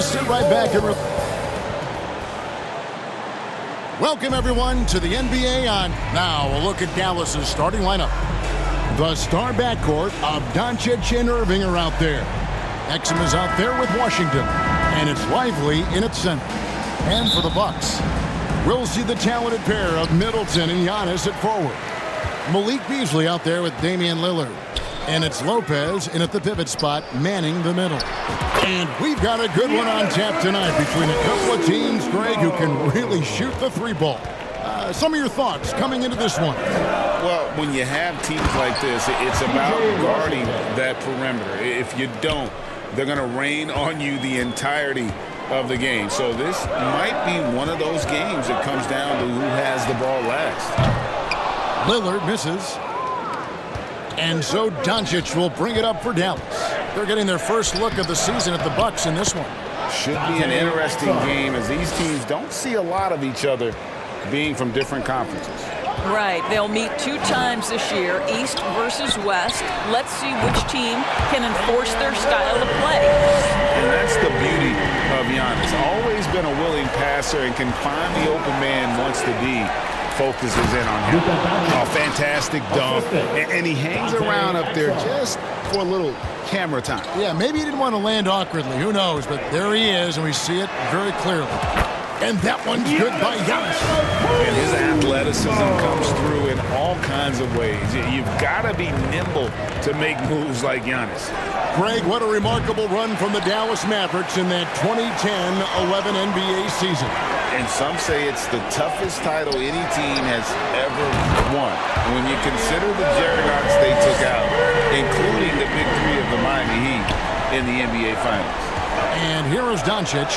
sit right back and welcome everyone to the NBA on. Now a look at Dallas's starting lineup. The star backcourt of Doncic and Irving are out there. Exum is out there with Washington, and it's Lively in its center. And for the Bucks, we'll see the talented pair of Middleton and Giannis at forward. Malik Beasley out there with Damian Lillard. And it's Lopez in at the pivot spot, manning the middle. And we've got a good one on tap tonight between a couple of teams, Greg, who can really shoot the three ball. Some of your thoughts coming into this one. Well, when you have teams like this, it's about guarding that perimeter. If you don't, they're going to rain on you the entirety of the game. So this might be one of those games that comes down to who has the ball last. Lillard misses. And so Doncic will bring it up for Dallas. They're getting their first look of the season at the Bucks in this one. Should be an interesting game as these teams don't see a lot of each other being from different conferences. Right. They'll meet 2 times this year, East versus West. Let's see which team can enforce their style of play. And that's the beauty of Giannis. Always been a willing passer and can find the open man once the D focuses in on him. Oh, fantastic dunk. And he hangs around up there just for a little camera time. Yeah, maybe he didn't want to land awkwardly. Who knows? But there he is, and we see it very clearly. And that one's good by Giannis. And his athleticism comes through in all kinds of ways. You've got to be nimble to make moves like Giannis. Greg, what a remarkable run from the Dallas Mavericks in that 2010-11 NBA season. And some say it's the toughest title any team has ever won. When you consider the juggernauts they took out, including the big three of the Miami Heat in the NBA Finals. And here is Doncic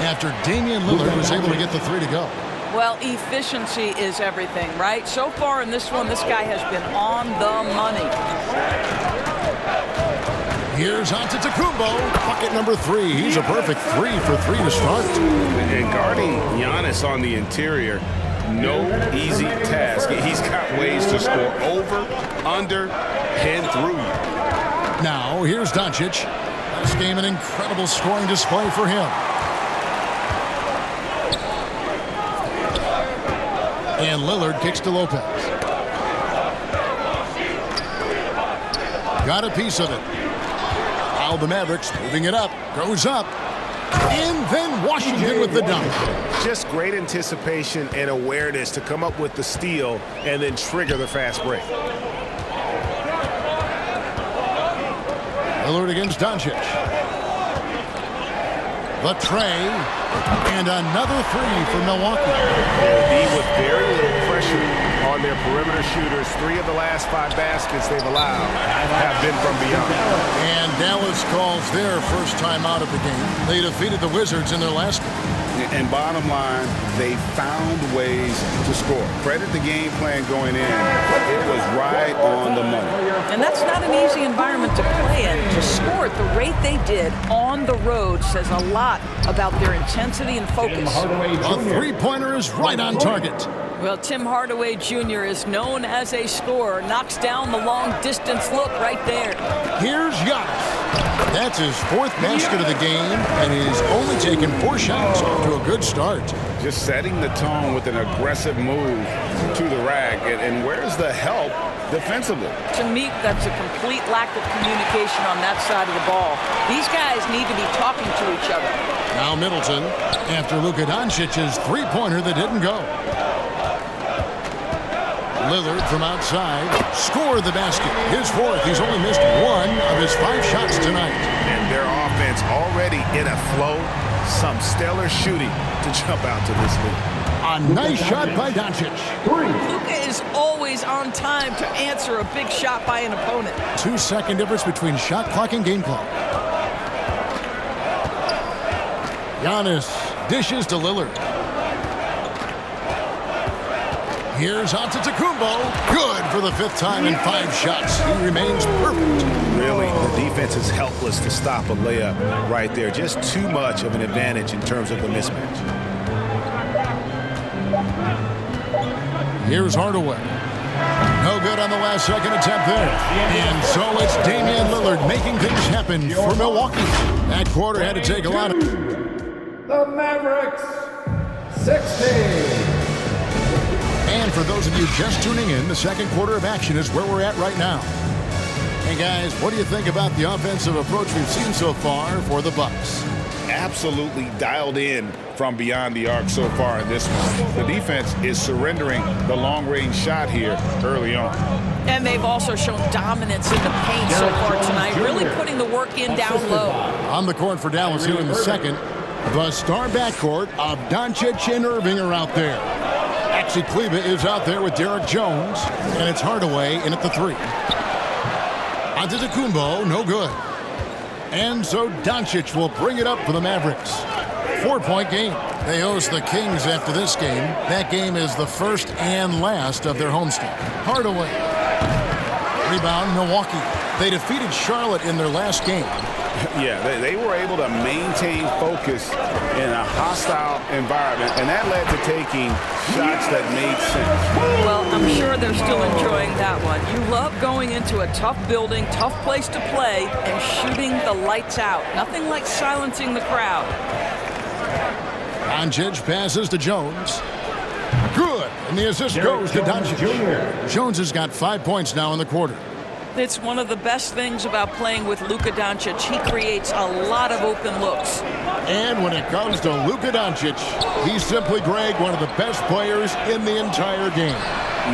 after Damian Lillard was able to get the three to go. Well, efficiency is everything, right? So far in this one, this guy has been on the money. Here's Antetokounmpo, bucket number 3. He's a perfect 3 for 3 to start. And guarding Giannis on the interior, no easy task. He's got ways to score over, under, and through you. Now, here's Doncic. This game an incredible scoring display for him. And Lillard kicks to Lopez. Got a piece of it. Now the Mavericks moving it up. Goes up. And then Washington with the dunk. Just great anticipation and awareness to come up with the steal and then trigger the fast break. Lillard against Doncic. The tray. And another 3 for Milwaukee. D with very little pressure on their perimeter shooters. 3 of the last 5 baskets they've allowed have been from beyond. And Dallas calls their first time out of the game. They defeated the Wizards in their last game. And bottom line, they found ways to score. Credit the game plan going in. It was right on the money. And that's not an easy environment to play in. To score at the rate they did on the road says a lot about their intensity and focus. A three-pointer is right on target. Well, Tim Hardaway Jr. is known as a scorer. Knocks down the long-distance look right there. Here's Giannis. That's his 4th basket of the game, and he's only taken 4 shots to a good start. Just setting the tone with an aggressive move to the rack. And where's the help defensively? To me, that's a complete lack of communication on that side of the ball. These guys need to be talking to each other. Now Middleton, after Luka Doncic's three-pointer that didn't go. Lillard from outside scored the basket. His 4th. He's only missed 1 of his 5 shots tonight. And their offense already in a flow. Some stellar shooting to jump out to this lead. A nice shot by Doncic. Luka is always on time to answer a big shot by an opponent. 2-second difference between shot clock and game clock. Giannis dishes to Lillard. Here's Antetokounmpo. Good for the 5th time in 5 shots. He remains perfect. Really, the defense is helpless to stop a layup right there. Just too much of an advantage in terms of the mismatch. Here's Hardaway. No good on the last second attempt there. And so it's Damian Lillard making things happen for Milwaukee. That quarter had to take a lot of... the Mavericks, 16. And for those of you just tuning in, the second quarter of action is where we're at right now. Hey guys, what do you think about the offensive approach we've seen so far for the Bucks? Absolutely dialed in from beyond the arc so far in this one. The defense is surrendering the long-range shot here early on. And they've also shown dominance in the paint so far tonight, really putting the work in down low. On the court for Dallas here in the second, the star backcourt of Doncic and Irving are out there. Maxi Kleber is out there with Derek Jones, and it's Hardaway in at the 3. Antetokounmpo, no good. And so Doncic will bring it up for the Mavericks. 4-point game. They host the Kings after this game. That game is the first and last of their homestand. Hardaway. Rebound, Milwaukee. They defeated Charlotte in their last game. Yeah, they were able to maintain focus in a hostile environment, and that led to taking shots that made sense. Well, I'm sure they're still enjoying that one. You love going into a tough building, tough place to play, and shooting the lights out. Nothing like silencing the crowd. Doncic passes to Jones. Good, and the assist goes to Doncic. Jones has got 5 points now in the quarter. It's one of the best things about playing with Luka Doncic. He creates a lot of open looks. And when it comes to Luka Doncic, he's simply, Greg, one of the best players in the entire game.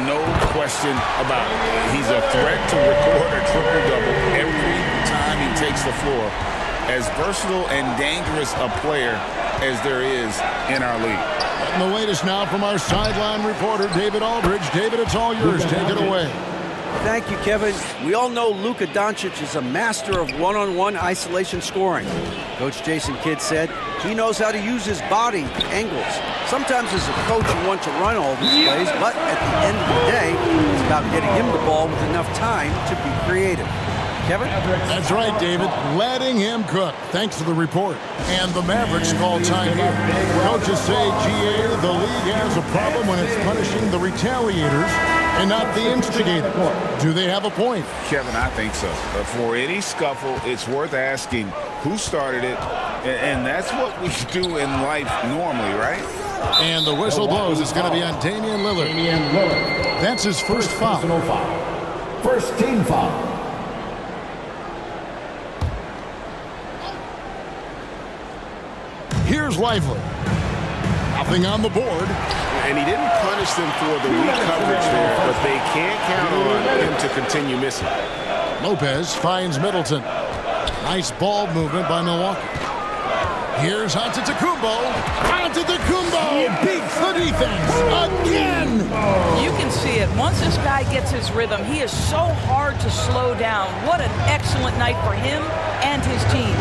No question about it. He's a threat to record a triple-double every time he takes the floor. As versatile and dangerous a player as there is in our league. And the latest now from our sideline reporter, David Aldridge. David, it's all yours. Take it away. Thank you, Kevin. We all know Luka Doncic is a master of one-on-one isolation scoring. Coach Jason Kidd said he knows how to use his body, angles. Sometimes as a coach you want to run all these plays, but at the end of the day, it's about getting him the ball with enough time to be creative. Kevin? That's right, David. Letting him cook. Thanks for the report. And the Mavericks call time here. Coaches say, GA, the league has a problem when it's punishing the retaliators and not the instigator. Do they have a point? Kevin, I think so. But for any scuffle, it's worth asking who started it, and that's what we do in life normally, right? And the whistle blows. It's going to be on Damian Lillard. That's his first foul. First team foul. Here's Lively. Nothing on the board. And he didn't punish them for the weak coverage there, but they can't count on him to continue missing. Lopez finds Middleton. Nice ball movement by Milwaukee. Here's Antetokounmpo. Antetokounmpo beats the defense again. You can see it. Once this guy gets his rhythm, he is so hard to slow down. What an excellent night for him and his team.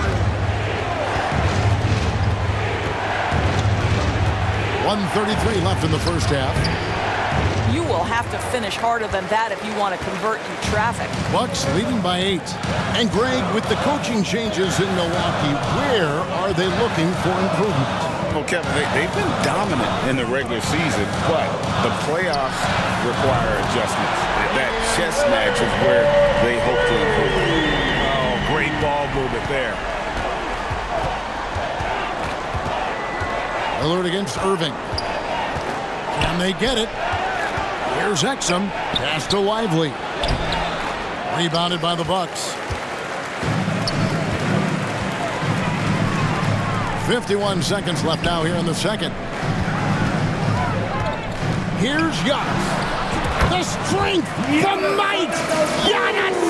1:33 left in the first half. You will have to finish harder than that if you want to convert in traffic. Bucks leading by 8. And Greg, with the coaching changes in Milwaukee, where are they looking for improvement? Well, Kevin, they've been dominant in the regular season, but the playoffs require adjustments. That chess match is where they hope to improve. Oh, great ball movement there. Lillard against Irving. Can they get it? Here's Exum. Pass to Lively. Rebounded by the Bucks. 51 seconds left now here in the second. Here's Giannis. The strength, the might, Giannis!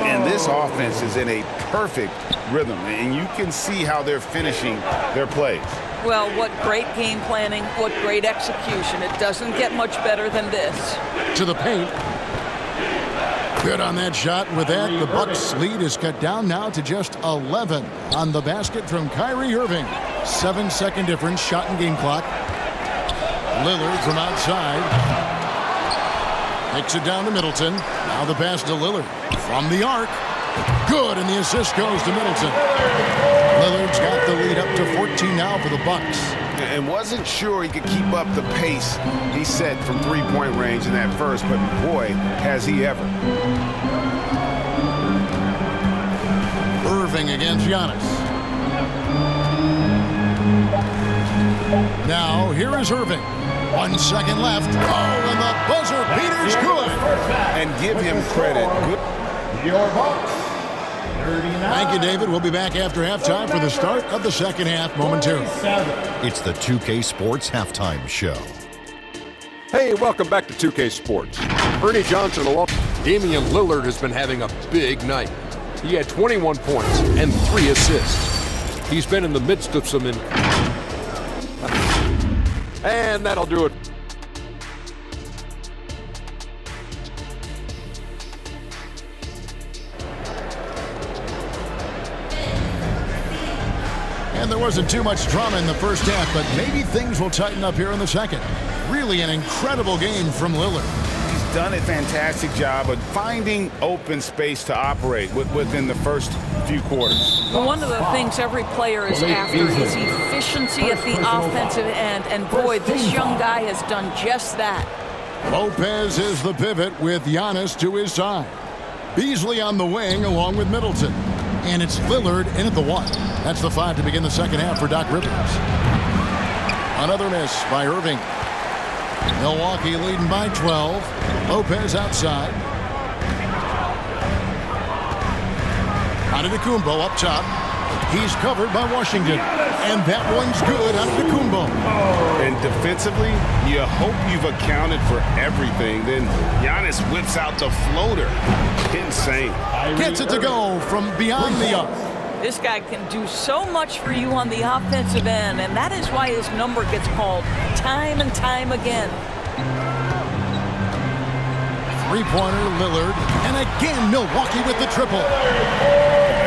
And this offense is in a perfect rhythm, and you can see how they're finishing their plays. Well, what great game planning, what great execution. It doesn't get much better than this. To the paint. Good on that shot. With that, the Bucks lead is cut down now to just 11 on the basket from Kyrie Irving. 7-second difference, shot and game clock. Lillard from outside. Takes it down to Middleton. Now the pass to Lillard. From the arc. Good, and the assist goes to Middleton. Lillard's got the lead up to 14 now for the Bucks. And wasn't sure he could keep up the pace he set from three-point range in that first, but boy, has he ever. Irving against Giannis. Now, here is Irving. 1 second left. Oh, and the buzzer beater's good. And give him credit. Good. Your Bucks, 39. Thank you, David. We'll be back after halftime for the start of the second half momentarily. It's the 2K Sports Halftime Show. Hey, welcome back to 2K Sports. Ernie Johnson along. Damian Lillard has been having a big night. He had 21 points and 3 assists. He's been in the midst of some and that'll do it. And there wasn't too much drama in the first half, but maybe things will tighten up here in the second. Really an incredible game from Lillard. He's done a fantastic job of finding open space to operate within the first few quarters. Well, one of the things every player is after is efficiency at the offensive end, and boy, this young guy has done just that. Lopez is the pivot with Giannis to his side. Beasley on the wing along with Middleton. And it's Lillard in at the 1. That's the 5 to begin the second half for Doc Rivers. Another miss by Irving. Milwaukee leading by 12. Lopez outside. Antetokounmpo up top. He's covered by Washington. And that one's good. Antetokounmpo. And defensively, you hope you've accounted for everything. Then Giannis whips out the floater. Insane. Gets it to go from beyond the arc. This guy can do so much for you on the offensive end, and that is why his number gets called time and time again. Three-pointer, Lillard. And again, Milwaukee with the triple.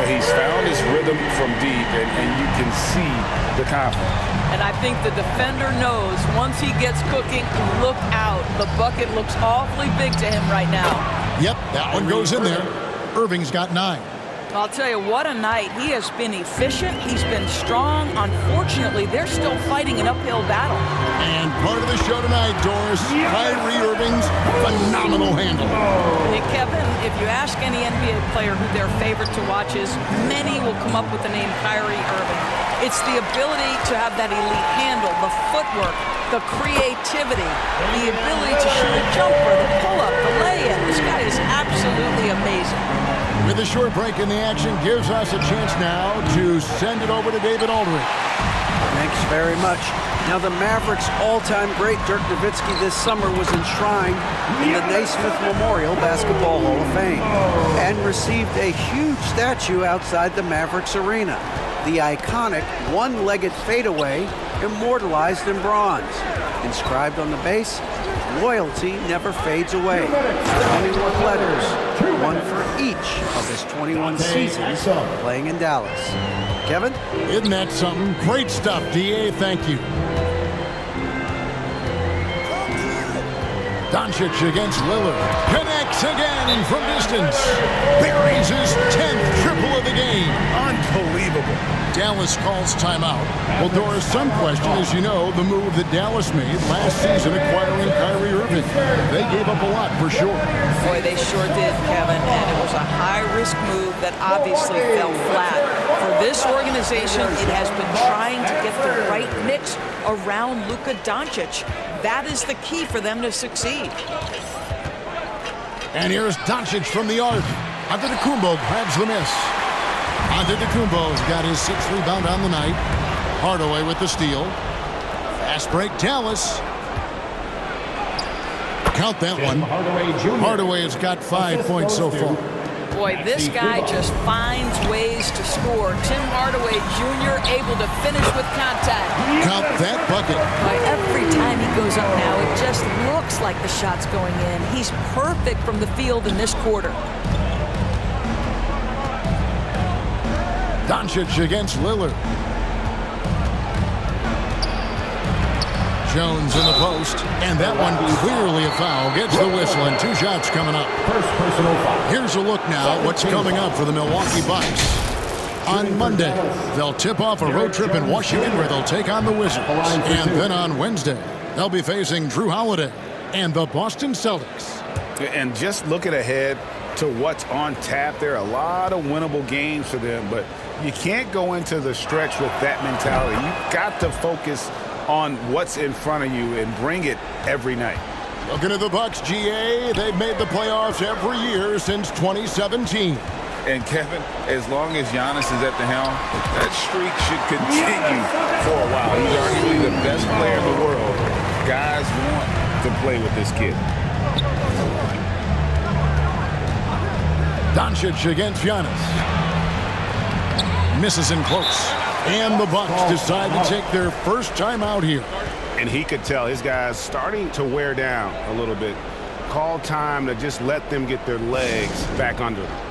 He's found his rhythm from deep, and you can see the confidence. And I think the defender knows once he gets cooking, look out. The bucket looks awfully big to him right now. Yep, that one goes in there. Irving's got 9. I'll tell you, what a night. He has been efficient. He's been strong. Unfortunately, they're still fighting an uphill battle. And part of the show tonight, Doris, Kyrie Irving's phenomenal handle. Hey, Kevin, if you ask any NBA player who their favorite to watch is, many will come up with the name Kyrie Irving. It's the ability to have that elite handle, the footwork, the creativity, the ability to shoot a jumper, the pull-up, the lay-in. This guy is absolutely amazing. With a short break in the action, gives us a chance now to send it over to David Aldridge. Thanks very much. Now, the Mavericks' all-time great Dirk Nowitzki this summer was enshrined in the Naismith Memorial Basketball Hall of Fame and received a huge statue outside the Mavericks arena. The iconic one-legged fadeaway immortalized in bronze. Inscribed on the base, loyalty never fades away. 21 letters, one for each of his 21 seasons playing in Dallas. Kevin? Isn't that something? Great stuff, D.A. Thank you. Doncic against Lillard. Connects again from distance. Buries his 10th triple of the game. Unbelievable. Dallas calls timeout. Well, Doris, some question, as you know, the move that Dallas made last season acquiring Kyrie Irving. They gave up a lot for sure. Boy, they sure did, Kevin, and it was a high-risk move that obviously fell flat. For this organization, it has been trying to get the right mix around Luka Doncic. That is the key for them to succeed. And here's Doncic from the arc. Antetokounmpo grabs the miss. Antetokounmpo's got his 6th rebound on the night. Hardaway with the steal. Fast break, Dallas. Count that one. Hardaway has got 5 points so far. Boy, this guy just finds ways to score. Tim Hardaway Jr. able to finish with contact. Count that bucket. Boy, every time he goes up now, it just looks like the shot's going in. He's perfect from the field in this quarter. Doncic against Lillard. Jones in the post, and that one clearly a foul. Gets the whistle, and 2 shots coming up. First personal foul. Here's a look now at what's coming up for the Milwaukee Bucks. On Monday, they'll tip off a road trip in Washington where they'll take on the Wizards. And then on Wednesday, they'll be facing Drew Holiday and the Boston Celtics. And just looking ahead to what's on tap, there are a lot of winnable games for them, but you can't go into the stretch with that mentality. You've got to focus on what's in front of you and bring it every night. Looking at the Bucks, GA, they've made the playoffs every year since 2017. And Kevin, as long as Giannis is at the helm, that streak should continue for a while. He's arguably the best player in the world. Guys want to play with this kid. Doncic against Giannis. Misses in close. And the Bucks decide to take their first time out here. And he could tell his guys starting to wear down a little bit. Call time to just let them get their legs back under them.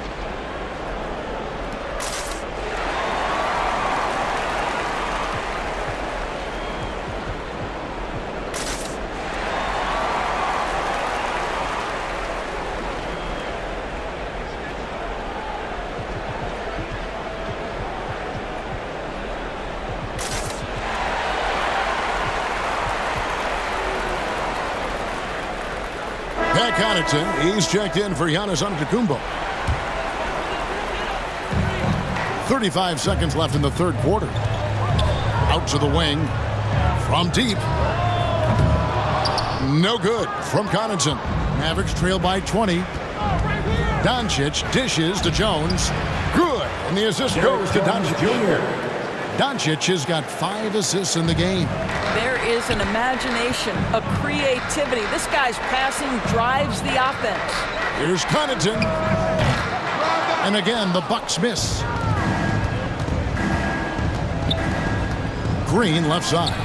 Pat Connaughton, he's checked in for Giannis Antetokounmpo. 35 seconds left in the third quarter. Out to the wing. From deep. No good from Connaughton. Mavericks trail by 20. Doncic dishes to Jones. Good. And the assist goes to Doncic Jr. Doncic has got 5 assists in the game. There is an imagination, a creativity. This guy's passing drives the offense. Here's Connaughton. And again, the Bucks miss. Green left side.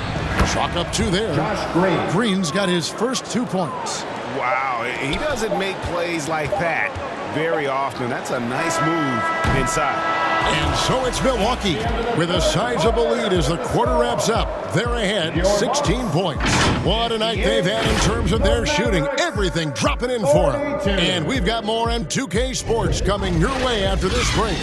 Chalk up 2 there. Josh Green. Green's got his first 2 points. Wow, he doesn't make plays like that very often. That's a nice move inside. And so it's Milwaukee with a sizable lead as the quarter wraps up. They're ahead 16 points. What a night they've had in terms of their shooting. Everything dropping in for them. And we've got more on 2K Sports coming your way after this break.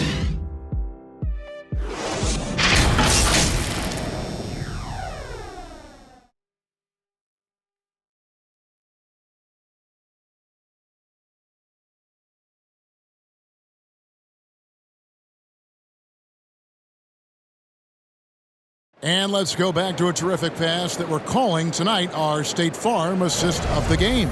And let's go back to a terrific pass that we're calling tonight our State Farm assist of the game.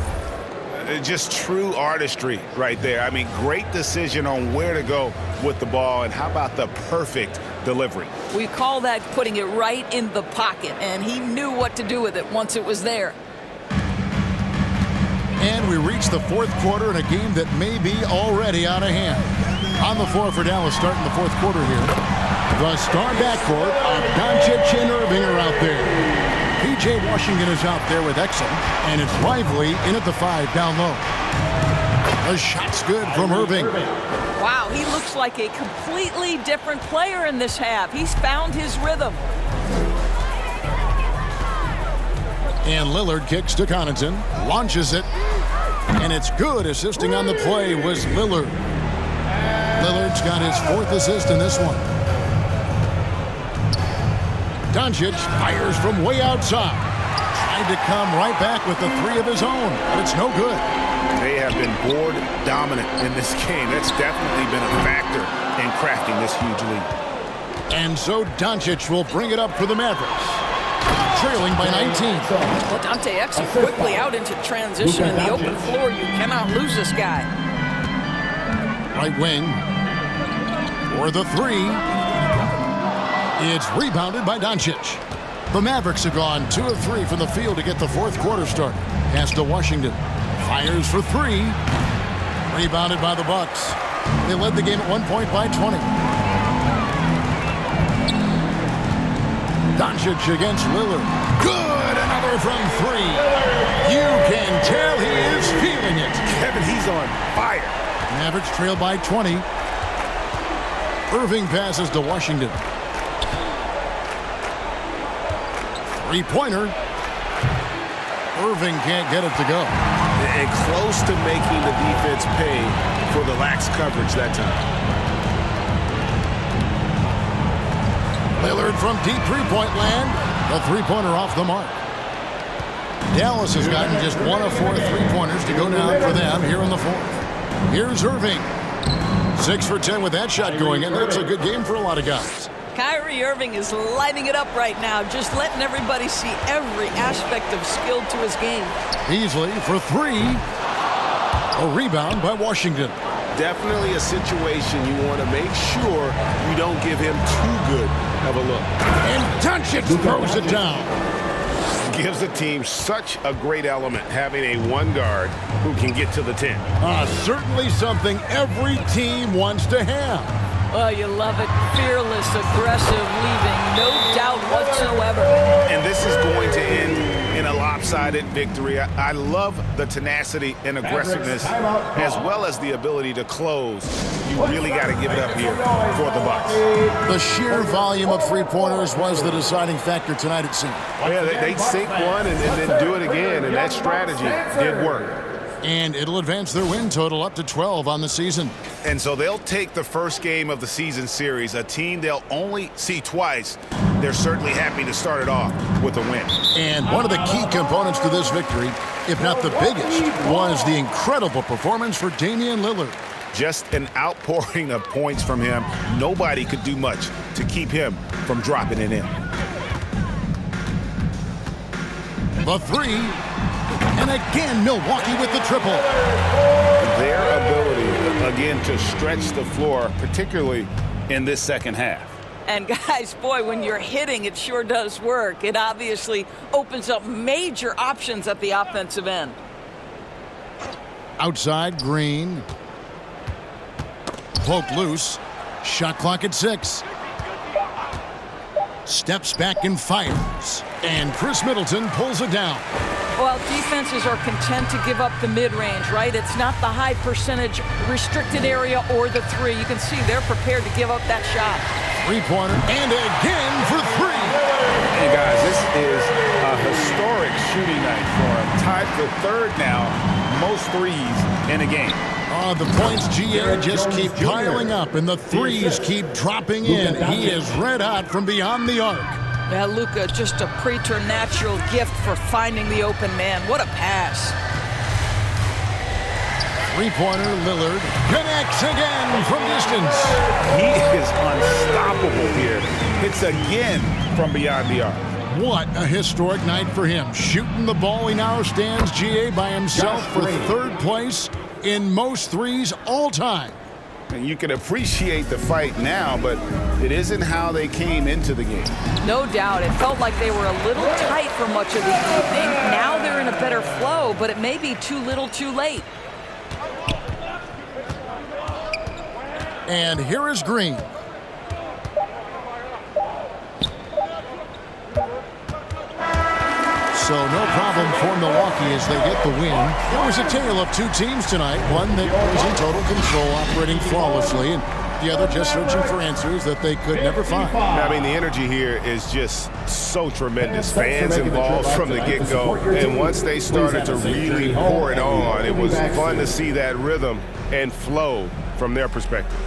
Just true artistry right there. I mean, great decision on where to go with the ball, and how about the perfect delivery? We call that putting it right in the pocket, and he knew what to do with it once it was there. And we reach the fourth quarter in a game that may be already out of hand. On the floor for Dallas starting the fourth quarter here. The star backcourt of Doncic and Irving are out there. P.J. Washington is out there with Exum, and it's Lively in at the 5 down low. The shot's good from Irving. Wow, he looks like a completely different player in this half. He's found his rhythm. And Lillard kicks to Connaughton, launches it, and it's good. Assisting on the play was Lillard. Lillard's got his 4th assist in this one. Doncic fires from way outside. Tried to come right back with the 3 of his own, but it's no good. They have been board dominant in this game. That's definitely been a factor in crafting this huge lead. And so Doncic will bring it up for the Mavericks. Trailing by 19. Well, Dante Exum quickly out into transition in the open floor. You cannot lose this guy. Right wing for the 3. It's rebounded by Doncic. The Mavericks have gone 2 of 3 from the field to get the fourth quarter started. Pass to Washington. Fires for 3. Rebounded by the Bucks. They led the game at 1 point by 20. Doncic against Lillard. Good! Another from 3. You can tell he is feeling it. Kevin, he's on fire. Mavericks trail by 20. Irving passes to Washington. 3-pointer. Irving can't get it to go. And close to making the defense pay for the lax coverage that time. Lillard from deep 3-point land. The 3-pointer off the mark. Dallas has gotten just 1 of 4 3-pointers to go down for them here in the fourth. Here's Irving. 6 for 10 with that shot going in. That's a good game for a lot of guys. Kyrie Irving is lighting it up right now, just letting everybody see every aspect of skill to his game. Beasley for three. A rebound by Washington. Definitely a situation you want to make sure you don't give him too good of a look. And Doncic throws it down. Gives the team such a great element having a one guard who can get to the 10. Certainly something every team wants to have. Oh, you love it. Fearless, aggressive, leaving no doubt whatsoever. And this is going to end in a lopsided victory. I love the tenacity and aggressiveness as well as the ability to close. You really got to give it up here for the Bucks. The sheer volume of three-pointers was the deciding factor tonight, it seemed. Yeah, they'd sink one and then do it again, and that strategy did work. And it'll advance their win total up to 12 on the season. And so they'll take the first game of the season series, a team they'll only see twice. They're certainly happy to start it off with a win. And one of the key components to this victory, if not the biggest, was the incredible performance for Damian Lillard. Just an outpouring of points from him. Nobody could do much to keep him from dropping it in. The three. And again, Milwaukee with the triple. Their ability, again, to stretch the floor, particularly in this second half. And guys, boy, when you're hitting, it sure does work. It obviously opens up major options at the offensive end. Outside, Green. Cloak loose. Shot clock at 6. Steps back and fires. And Chris Middleton pulls it down. Well, defenses are content to give up the mid-range, right? It's not the high percentage restricted area or the three. You can see they're prepared to give up that shot. Three-pointer, and again for three. Hey, guys, this is a historic shooting night for him. Tied for third now, most threes in a game. The points, GA, just keep piling up, and the threes keep dropping in. He is red hot from beyond the arc. Yeah, Luka, just a preternatural gift for finding the open man. What a pass. Three-pointer, Lillard connects again from distance. He is unstoppable here. Hits again from beyond the arc. What a historic night for him. Shooting the ball, he now stands, GA, by himself for third place in most threes all time. And you can appreciate the fight now, but it isn't how they came into the game. No doubt. It felt like they were a little tight for much of the evening. Now they're in a better flow, but it may be too little too late. And here is Green. So no problem for Milwaukee as they get the win. It was a tale of two teams tonight. One that was in total control, operating flawlessly, and the other just searching for answers that they could never find. I mean, the energy here is just so tremendous. Fans involved from the get-go. And once they started to really pour it on, it was fun to see that rhythm and flow from their perspective.